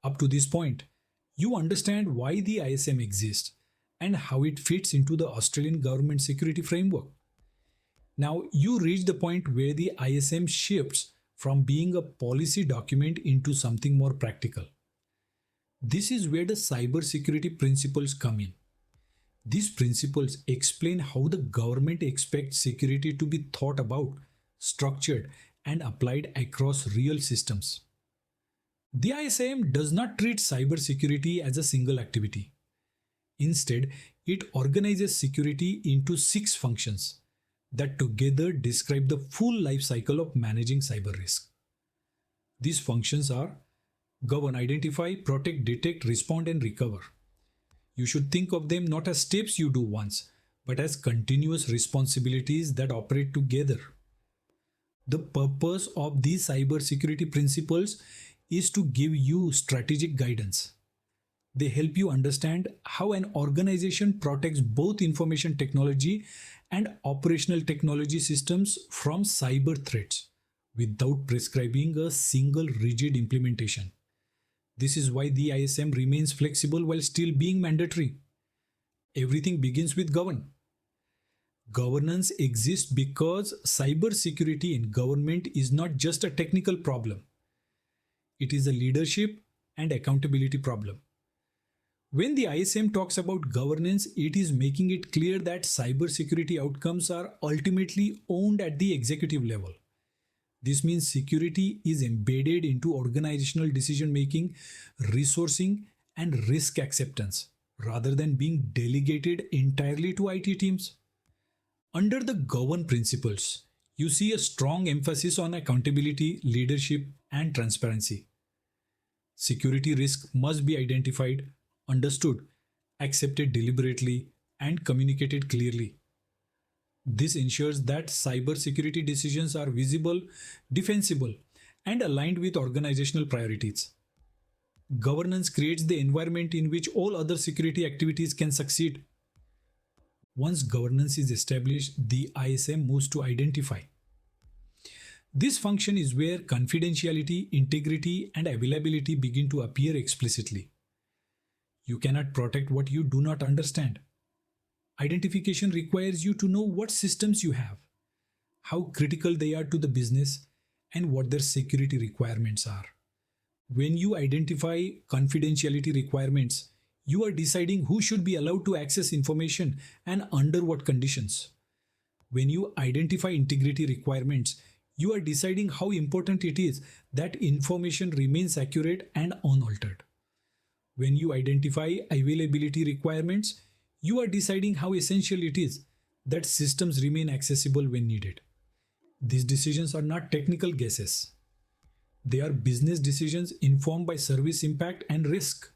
Up to this point, you understand why the ISM exists and how it fits into the Australian government security framework. Now, you reach the point where the ISM shifts from being a policy document into something more practical. This is where the cybersecurity principles come in. These principles explain how the government expects security to be thought about, structured, and applied across real systems. The ISM does not treat cybersecurity as a single activity. Instead, it organizes security into six functions that together describe the full life cycle of managing cyber risk. These functions are govern, identify, protect, detect, respond, and recover. You should think of them not as steps you do once, but as continuous responsibilities that operate together. The purpose of these cybersecurity principles is to give you strategic guidance. They help you understand how an organization protects both information technology and operational technology systems from cyber threats without prescribing a single rigid implementation. This is why the ISM remains flexible while still being mandatory. Everything begins with govern. Governance exists because cybersecurity in government is not just a technical problem. It is a leadership and accountability problem. When the ISM talks about governance, it is making it clear that cybersecurity outcomes are ultimately owned at the executive level. This means security is embedded into organizational decision making, resourcing, and risk acceptance rather than being delegated entirely to IT teams. Under the govern principles, you see a strong emphasis on accountability, leadership, and transparency. Security risk must be identified, understood, accepted deliberately, and communicated clearly. This ensures that cybersecurity decisions are visible, defensible, and aligned with organizational priorities. Governance creates the environment in which all other security activities can succeed. Once governance is established, the ISM moves to identify. This function is where confidentiality, integrity, and availability begin to appear explicitly. You cannot protect what you do not understand. Identification requires you to know what systems you have, how critical they are to the business, and what their security requirements are. When you identify confidentiality requirements, you are deciding who should be allowed to access information and under what conditions. When you identify integrity requirements, you are deciding how important it is that information remains accurate and unaltered. When you identify availability requirements, you are deciding how essential it is that systems remain accessible when needed. These decisions are not technical guesses. They are business decisions informed by service impact and risk.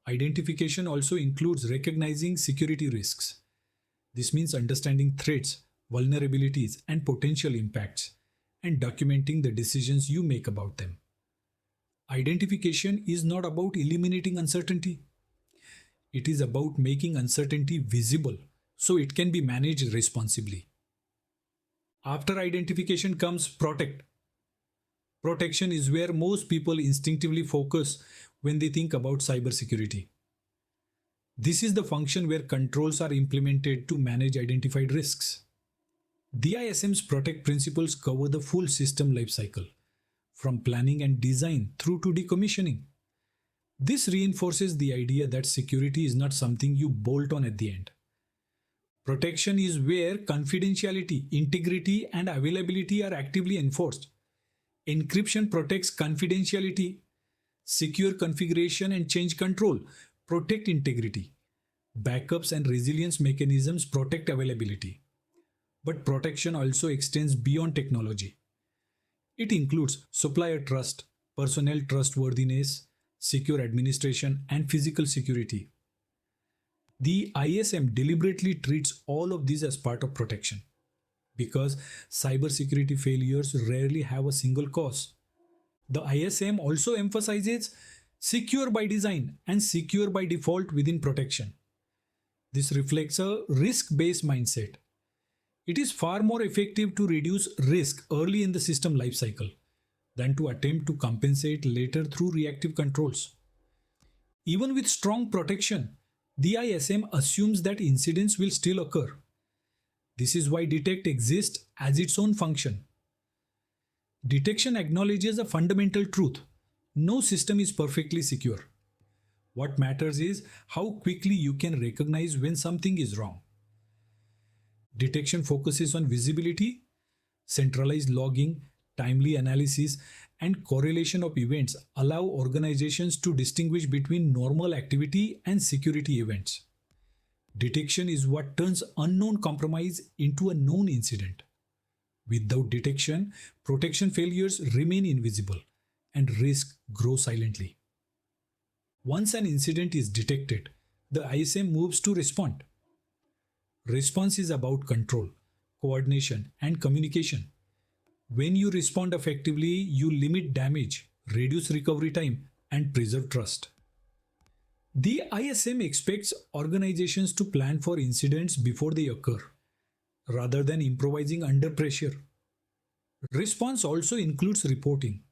Identification also includes recognizing security risks. This means understanding threats, vulnerabilities, and potential impacts, and documenting the decisions you make about them. Identification is not about eliminating uncertainty. It is about making uncertainty visible so it can be managed responsibly. After identification comes protect. Protection is where most people instinctively focus when they think about cybersecurity. This is the function where controls are implemented to manage identified risks. The ISM's protect principles cover the full system lifecycle, from planning and design through to decommissioning. This reinforces the idea that security is not something you bolt on at the end. Protection is where confidentiality, integrity, and availability are actively enforced. Encryption protects confidentiality. Secure configuration and change control protect integrity. Backups and resilience mechanisms protect availability. But protection also extends beyond technology. It includes supplier trust, personnel trustworthiness, secure administration, and physical security. The ISM deliberately treats all of these as part of protection because cybersecurity failures rarely have a single cause. The ISM also emphasizes secure by design and secure by default within protection. This reflects a risk-based mindset. It is far more effective to reduce risk early in the system lifecycle, than to attempt to compensate later through reactive controls. Even with strong protection, the ISM assumes that incidents will still occur. This is why detect exists as its own function. Detection acknowledges a fundamental truth: no system is perfectly secure. What matters is how quickly you can recognize when something is wrong. Detection focuses on visibility, centralized logging, timely analysis, and correlation of events allow organizations to distinguish between normal activity and security events. Detection is what turns unknown compromise into a known incident. Without detection, protection failures remain invisible and risk grow silently. Once an incident is detected, the ISM moves to respond. Response is about control, coordination, and communication. When you respond effectively, you limit damage, reduce recovery time, and preserve trust. The ISM expects organizations to plan for incidents before they occur, rather than improvising under pressure. Response also includes reporting.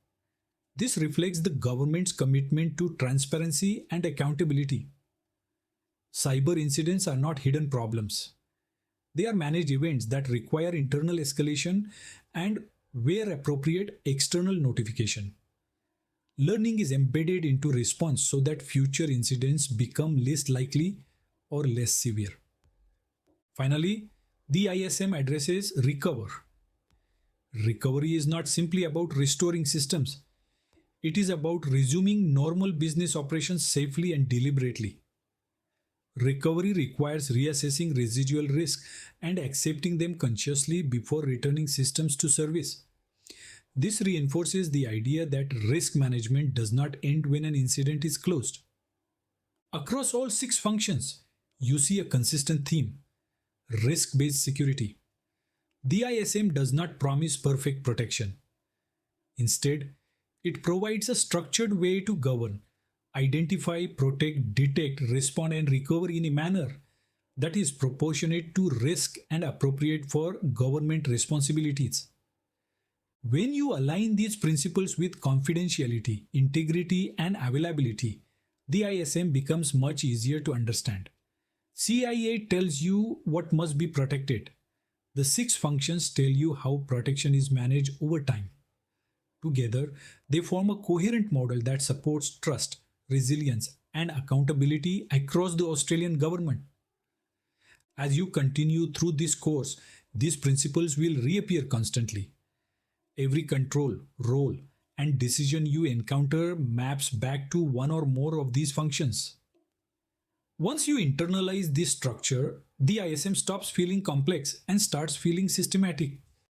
This reflects the government's commitment to transparency and accountability. Cyber incidents are not hidden problems. They are managed events that require internal escalation and, where appropriate, external notification. Learning is embedded into response so that future incidents become less likely or less severe. Finally, the ISM addresses recover. Recovery is not simply about restoring systems, it is about resuming normal business operations safely and deliberately. Recovery requires reassessing residual risk and accepting them consciously before returning systems to service. This reinforces the idea that risk management does not end when an incident is closed. Across all six functions, you see a consistent theme: risk based security. The ISM does not promise perfect protection. Instead, it provides a structured way to govern, identify, protect, detect, respond, and recover in a manner that is proportionate to risk and appropriate for government responsibilities. When you align these principles with confidentiality, integrity, and availability, the ISM becomes much easier to understand. CIA tells you what must be protected. The six functions tell you how protection is managed over time. Together, they form a coherent model that supports trust, resilience, and accountability across the Australian government. As you continue through this course, these principles will reappear constantly. Every control, role, and decision you encounter maps back to one or more of these functions. Once you internalize this structure, the ISM stops feeling complex and starts feeling systematic.